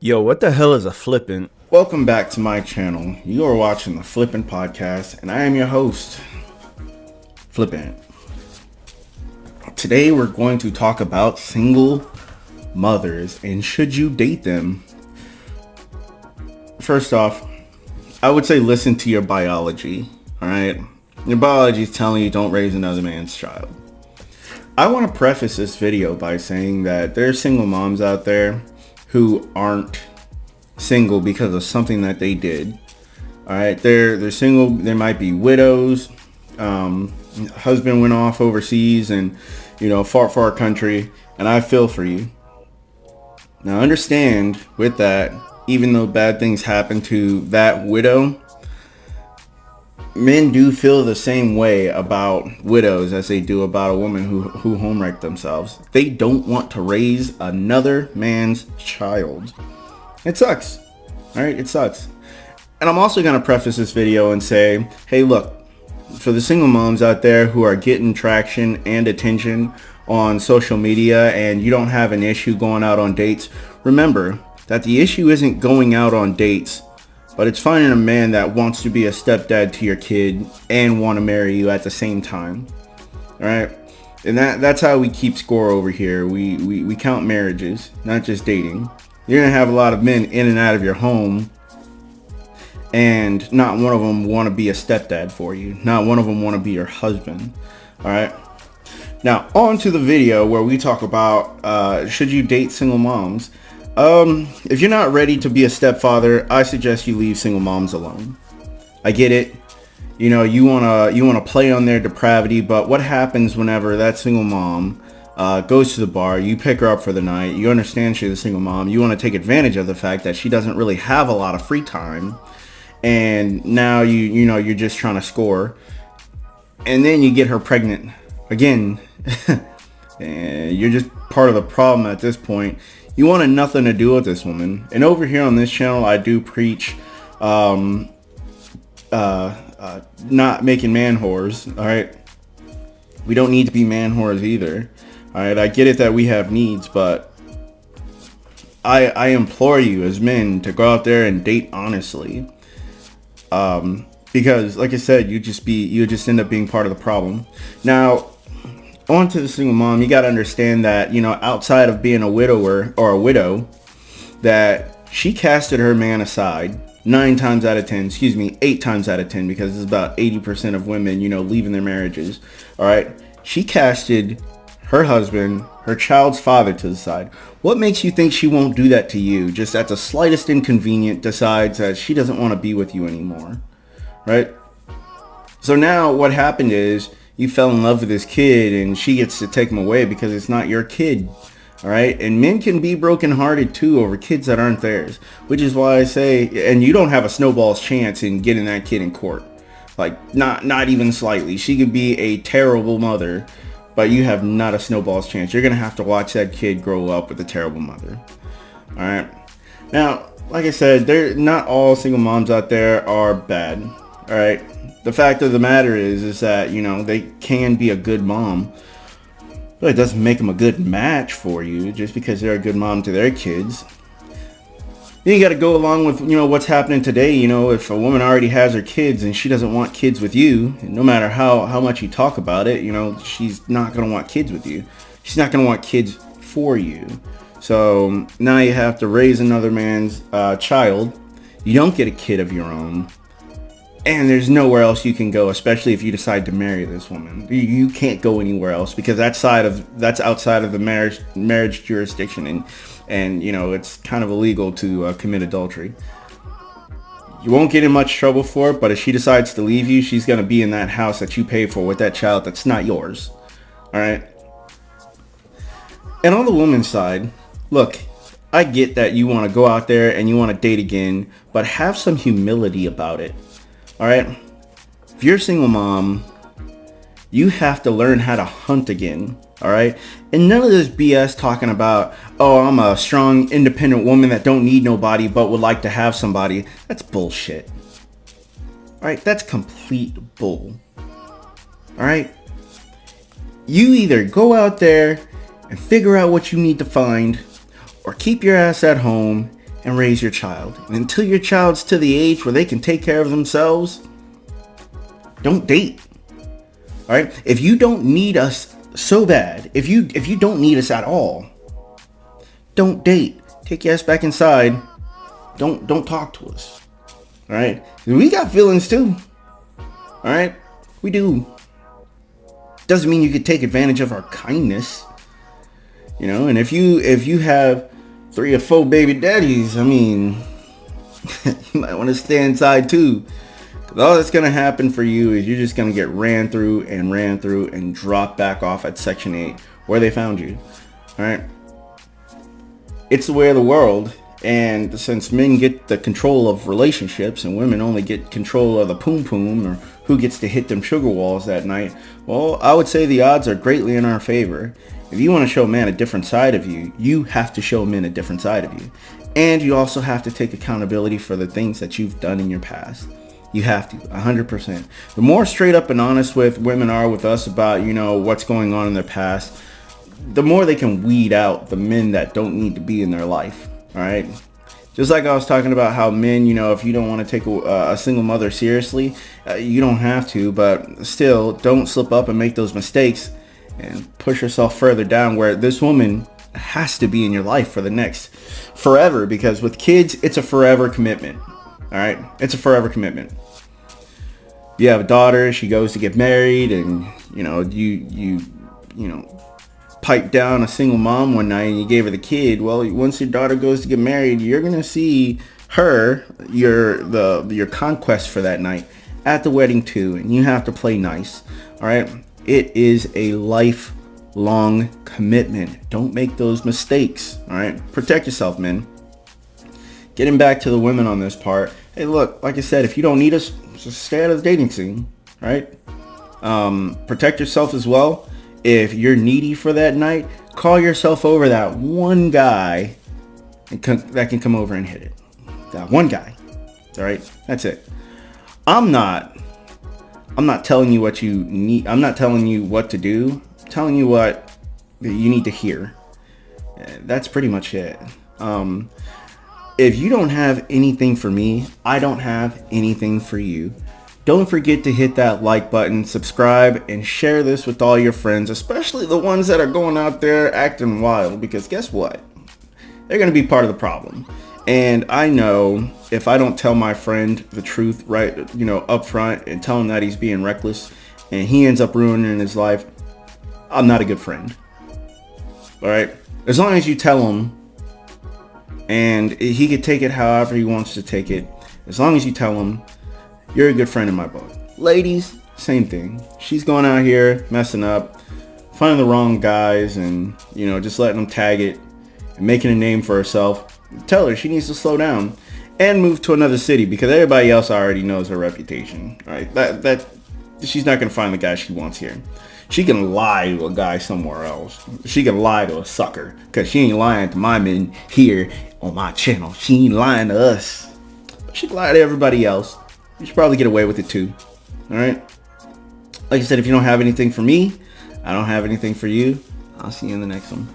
Yo, what the hell is a flippant? Welcome back to my channel. You are watching the Flippant podcast, and I am your host, Flippant. Today we're going to talk about single mothers and should you date them. First off, I would say listen to your biology, alright? Your biology is telling you don't raise another man's child. I want to preface this video by saying that there are single moms out there who aren't single because of something that they did. All right, they're single. They might be widows. Husband went off overseas and fought for our country, and I feel for you. Now understand with that, even though bad things happen to that widow, men do feel the same way about widows as they do about a woman who home wrecked themselves. They don't want to raise another man's child. It sucks. All right, it sucks. And I'm also going to preface this video and say, hey, look, for the single moms out there who are getting traction and attention on social media and you don't have an issue going out on dates, remember that the issue isn't going out on dates, but it's finding a man that wants to be a stepdad to your kid and want to marry you at the same time. All right? And that's how we keep score over here. We count marriages, not just dating. You're going to have a lot of men in and out of your home, and not one of them want to be a stepdad for you. Not one of them want to be your husband. All right? Now, on to the video where we talk about should you date single moms. If you're not ready to be a stepfather, I suggest you leave single moms alone. I get it. You wanna play on their depravity, but what happens whenever that single mom goes to the bar, you pick her up for the night, you understand she's a single mom, you want to take advantage of the fact that she doesn't really have a lot of free time, and now you're just trying to score, and then you get her pregnant again, and you're just part of the problem at this point. You wanted nothing to do with this woman. And over here on this channel, I do preach not making man whores. All right, we don't need to be man whores either. All right, I get it that we have needs, but I implore you as men to go out there and date honestly, because like I said, you just end up being part of the problem. Now, on to the single mom, you got to understand that, outside of being a widower or a widow, that she casted her man aside 8 times out of 10, because it's about 80% of women, leaving their marriages. All right. She casted her husband, her child's father to the side. What makes you think she won't do that to you? Just at the slightest inconvenience decides that she doesn't want to be with you anymore. Right. So now what happened is, you fell in love with this kid and she gets to take him away because it's not your kid. All right. And men can be brokenhearted too over kids that aren't theirs, which is why I say, and you don't have a snowball's chance in getting that kid in court. Like not even slightly. She could be a terrible mother, but you have not a snowball's chance. You're going to have to watch that kid grow up with a terrible mother. All right. Now, like I said, not all single moms out there are bad. All right. The fact of the matter is that, they can be a good mom, but it doesn't make them a good match for you just because they're a good mom to their kids. Then you got to go along with, what's happening today. If a woman already has her kids and she doesn't want kids with you, no matter how much you talk about it, she's not going to want kids with you. She's not going to want kids for you. So now you have to raise another man's child. You don't get a kid of your own. And there's nowhere else you can go, especially if you decide to marry this woman. You can't go anywhere else because that's outside of the marriage jurisdiction, and it's kind of illegal to commit adultery. You won't get in much trouble for it, but if she decides to leave you, she's gonna be in that house that you paid for with that child that's not yours. All right. And on the woman's side, look, I get that you want to go out there and you want to date again, but have some humility about it. All right. If you're a single mom, you have to learn how to hunt again. All right. And none of this BS talking about, oh, I'm a strong, independent woman that don't need nobody, but would like to have somebody. That's bullshit. All right. That's complete bull. All right. You either go out there and figure out what you need to find, or keep your ass at home and raise your child. And until your child's to the age where they can take care of themselves, don't date. All right? If you don't need us so bad, if you don't need us at all, don't date. Take your ass back inside. Don't talk to us. All right? We got feelings too. All right? We do. Doesn't mean you could take advantage of our kindness. You know, and if you have 3 or 4 baby daddies, I mean, you might want to stay inside too. Cause all that's going to happen for you is you're just going to get ran through and drop back off at Section 8 where they found you. All right. It's the way of the world. And since men get the control of relationships and women only get control of the poom poom or who gets to hit them sugar walls that night, well, I would say the odds are greatly in our favor. If you want to show man a different side of you, you have to show men a different side of you. And you also have to take accountability for the things that you've done in your past. You have to, 100%. The more straight up and honest with women are with us about, you know, what's going on in their past, the more they can weed out the men that don't need to be in their life. All right. Just like I was talking about how men, you know, if you don't want to take a single mother seriously, you don't have to, but still don't slip up and make those mistakes and push yourself further down where this woman has to be in your life for the next forever, because with kids, it's a forever commitment. All right. It's a forever commitment. You have a daughter, she goes to get married, and, you know, you pipe down a single mom one night and you gave her the kid. Well, once your daughter goes to get married, you're going to see her, your conquest for that night at the wedding too. And you have to play nice. All right. It is a lifelong commitment. Don't make those mistakes. All right. Protect yourself, men. Getting back to the women on this part. Hey, look, like I said, if you don't need us, just stay out of the dating scene. Right. Protect yourself as well. If you're needy for that night, call yourself over that one guy that can come over and hit it. That one guy. All right. That's it. I'm not telling you what you need. I'm not telling you what to do. I'm telling you what you need to hear. That's pretty much it. If you don't have anything for me, I don't have anything for you. Don't forget to hit that like button, subscribe, and share this with all your friends, especially the ones that are going out there acting wild, because guess what? They're going to be part of the problem. And I know if I don't tell my friend the truth right, you know, up front and tell him that he's being reckless and he ends up ruining his life, I'm not a good friend. All right. As long as you tell him and he can take it however he wants to take it, as long as you tell him, you're a good friend in my book. Ladies, same thing. She's going out here messing up, finding the wrong guys and, you know, just letting them tag it and making a name for herself. Tell her she needs to slow down and move to another city because everybody else already knows her reputation. Right? That she's not going to find the guy she wants here. She can lie to a guy somewhere else. She can lie to a sucker because she ain't lying to my men here on my channel. She ain't lying to us. But she can lie to everybody else. You should probably get away with it too. All right. Like I said, if you don't have anything for me, I don't have anything for you. I'll see you in the next one.